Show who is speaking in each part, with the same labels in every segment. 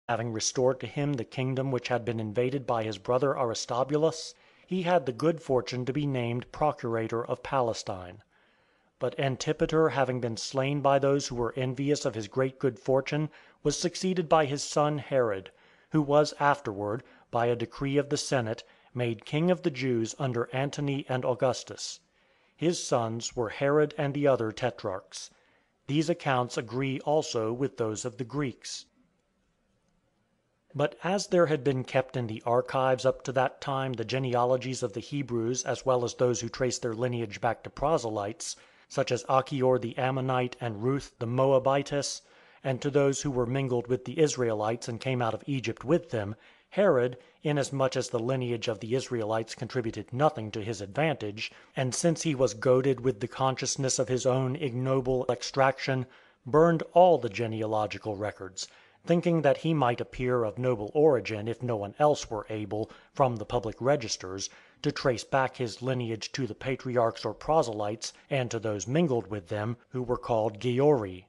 Speaker 1: having restored to him the kingdom which had been invaded by his brother Aristobulus, he had the good fortune to be named procurator of Palestine. But Antipater, having been slain by those who were envious of his great good fortune, was succeeded by his son Herod, who was afterward, by a decree of the Senate, made king of the Jews under Antony and Augustus. His sons were Herod and the other tetrarchs. These accounts agree also with those of the Greeks. But as there had been kept in the archives up to that time the genealogies of the Hebrews as well as those who traced their lineage back to proselytes, such as Achior the Ammonite and Ruth the Moabitess, and to those who were mingled with the Israelites and came out of Egypt with them, Herod, inasmuch as the lineage of the Israelites contributed nothing to his advantage, and since he was goaded with the consciousness of his own ignoble extraction, burned all the genealogical records, thinking that he might appear of noble origin if no one else were able, from the public registers, to trace back his lineage to the patriarchs or proselytes and to those mingled with them, who were called Geori.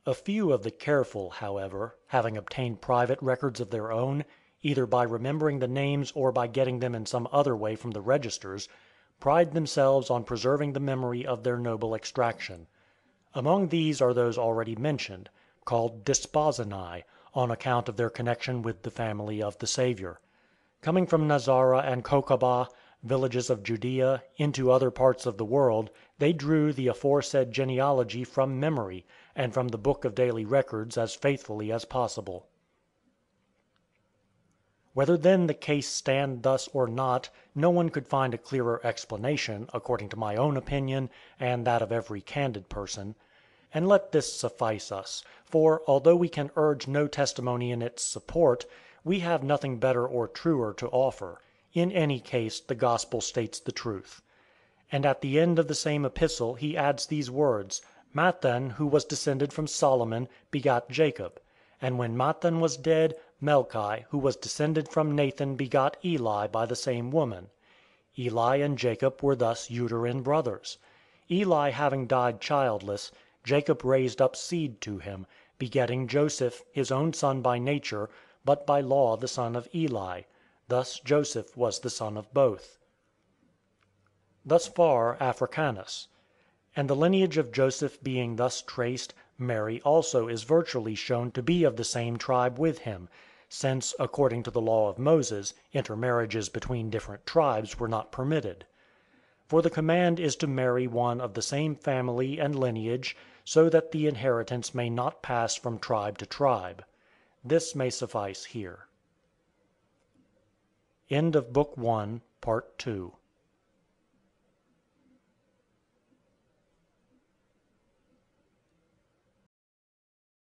Speaker 1: A few of the careful, however, having obtained private records of their own, either by remembering the names or by getting them in some other way from the registers, pride themselves on preserving the memory of their noble extraction. Among these are those already mentioned, called Desposinii, on account of their connection with the family of the Saviour. Coming from Nazara and Kokabah, villages of Judea, into other parts of the world, they drew the aforesaid genealogy from memory, and from the book of daily records as faithfully as possible. Whether then the case stand thus or not, no one could find a clearer explanation, according to my own opinion, and that of every candid person. And let this suffice us; for, although we can urge no testimony in its support, we have nothing better or truer to offer. In any case the Gospel states the truth. And at the end of the same epistle he adds these words: Mathan, who was descended from Solomon, begot Jacob. And when Mathan was dead, Melchi, who was descended from Nathan, begot Eli by the same woman. Eli and Jacob were thus uterine brothers. Eli having died childless, Jacob raised up seed to him, begetting Joseph, his own son by nature, but by law the son of Eli. Thus Joseph was the son of both. Thus far Africanus. And the lineage of Joseph being thus traced, Mary also is virtually shown to be of the same tribe with him, since, according to the law of Moses, intermarriages between different tribes were not permitted. For the command is to marry one of the same family and lineage, so that the inheritance may not pass from tribe to tribe. This may suffice here. End of Book 1, Part 2.